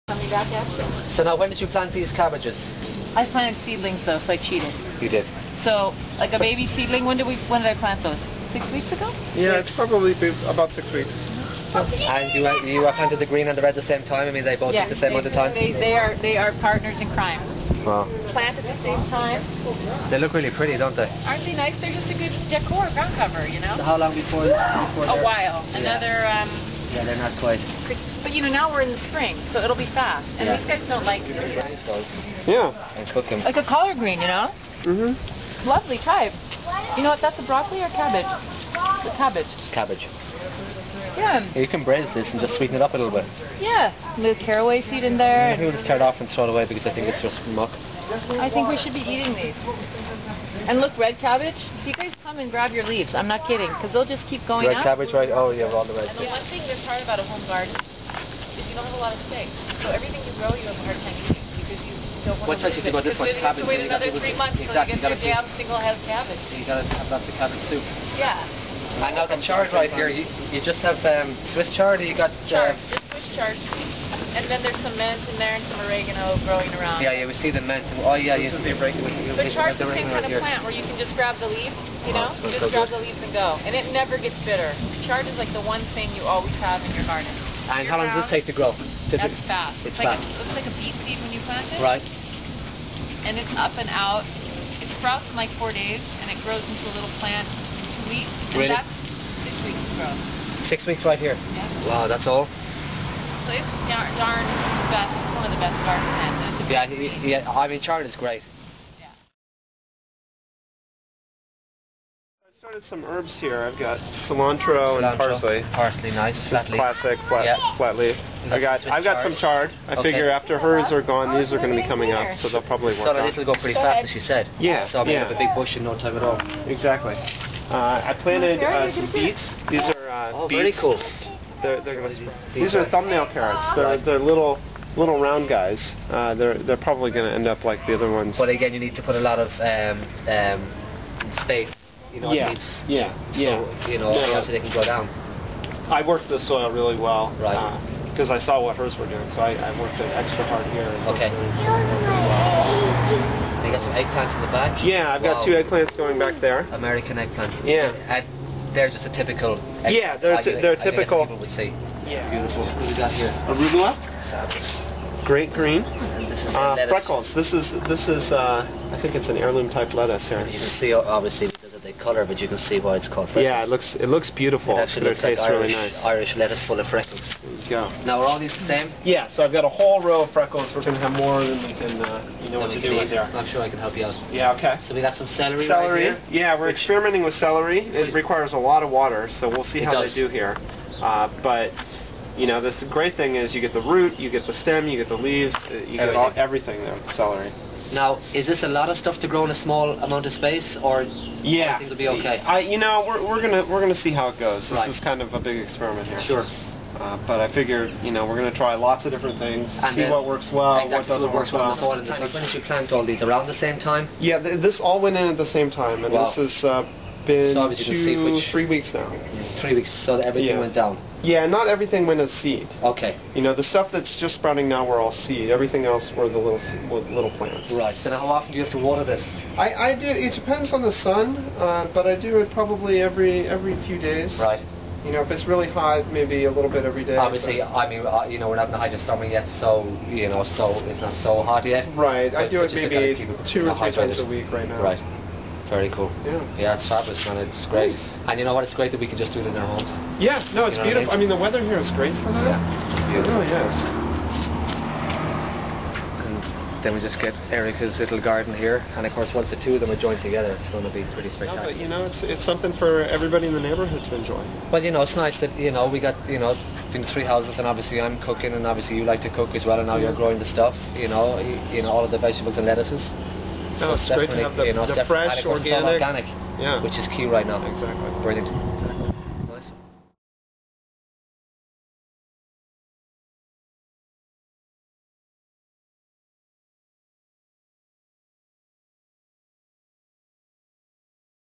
Coming back after. So now, when did you plant these cabbages? I planted seedlings though, so I cheated. You did. So, like a baby seedling, when did I plant those? 6 weeks ago? Yeah, it's probably about 6 weeks. And you planted the green and the red at the same time? I mean, they both take the same amount of time? They are partners in crime. Wow. Plant at the same time. They look really pretty, don't they? Aren't they nice? They're just a good decor, ground cover, you know? So how long before A while. Another... Yeah, they're not quite. But you know, now we're in the spring, so it'll be fast. And these guys don't like it. Yeah. And cook them. Like a collard green, you know? Mm-hmm. Lovely, try it. You know what, that's a broccoli or cabbage? The cabbage. Cabbage. Yeah. You can braise this and just sweeten it up a little bit. Yeah. A little caraway seed in there. People just tear it off and throw it away because I think it's just muck. I think we should be eating these. And look, red cabbage. So you guys come and grab your leaves. I'm not kidding, because they'll just keep going Red up. cabbage, right? Oh, you have all the red. And the one thing that's hard about a home garden is you don't have a lot of space. So everything you grow, you have a hard time eating because you don't want What's nice if you got this much cabbage? Wait another 3 months until you get your damn single head of cabbage. You got to have lots of cabbage soup. Yeah. And now the chard right here, you just have Swiss chard, or you got... Chard, just Swiss chard. And then there's some mint in there and some oregano growing around. Yeah, we see the mint. Oh, yeah, you see the oregano. But chard's the same kind of plant where you can just grab the leaves, you know? You just grab the leaves and go. And it never gets bitter. Chard is like the one thing you always have in your garden. And how long does this take to grow? That's fast. It's like fast. It looks like a beet seed when you plant it. Right. And it's up and out. It sprouts in like 4 days, and it grows into a little plant in 2 weeks. And Really? that's 6 weeks to grow. 6 weeks right here? Yeah. Wow, that's all? So it's darn best, one of the best garden plants. Yeah, I mean, chard is great. Yeah. I started some herbs here. I've got cilantro and parsley. Parsley, nice. Flat leaf. Classic flat leaf. I've got some chard. I figure after hers are gone, these are going to be coming up, so they'll probably work So this will go pretty fast, as she said. Yeah. So I'm going to have a big bush in no time at all. Exactly. I planted some beets. These are beets. Very cool. These are thumbnail carrots. They're little round guys. They're probably going to end up like the other ones. But again, you need to put a lot of space. You know, yeah. So, you know, so they can go down. I worked the soil really well. Right. Because I saw what hers were doing, so I worked it extra hard here. Okay. You got some eggplants in the back? Yeah, I've got 2 eggplants going back there. American eggplant. Yeah. And they're just a typical eggplant. Yeah, they're typical. People would say. Yeah. Beautiful. What do we got here? Arugula. Great green. And this is freckles. This is I think it's an heirloom type lettuce here. You can see obviously because of the colour, but you can see why it's called freckles. Yeah, it looks beautiful. It actually looks like tastes really nice. Irish lettuce full of freckles. There you go. Now are all these the same? Yeah, so I've got a whole row of freckles. We're going to have more than we can, you know what to do with here. I'm sure I can help you out. Yeah, okay. So we got some celery. Celery. Right here. Yeah, we're experimenting with celery. It requires a lot of water, so we'll see how they do here. But you know, the great thing is you get the root, you get the stem, you get the leaves, you get everything there with the celery. Now, is this a lot of stuff to grow in a small amount of space, or yeah, I think it'll be okay? You know, we're gonna see how it goes. This is kind of a big experiment here. Sure. But I figured, you know, we're going to try lots of different things, and see what works well, what doesn't work well. When did you plant all these? Around the same time? Yeah, this all went in at the same time, and this has been 3 weeks now. 3 weeks, so that everything went down? Yeah, not everything went as seed. Okay. You know, the stuff that's just sprouting now were all seed. Everything else were the little plants. Right. So now how often do you have to water this? I do. It depends on the sun, but I do it probably every few days. Right. You know, if it's really hot, maybe a little bit every day. Obviously, I mean, you know, we're not in the height of summer yet, so, you know, so it's not so hot yet. Right. I do it maybe 2 or 3 times a week right now. Right. Very cool. Yeah. Yeah, it's fabulous, man. It's great. And you know what? It's great that we can just do it in our homes. Yeah. No, it's beautiful. I mean, the weather here is great for that. Yeah. It's beautiful. It really is. Then we just get Erica's little garden here, and of course once the 2 of them are joined together, it's going to be pretty spectacular. No, but you know, it's something for everybody in the neighborhood to enjoy. Well, you know, it's nice that, you know, we got, you know, between the 3 houses, and obviously I'm cooking, and obviously you like to cook as well, and now you're growing the stuff, you know, all of the vegetables and lettuces. So it's great to have the fresh, organic, which is key right now. Exactly. Brilliant.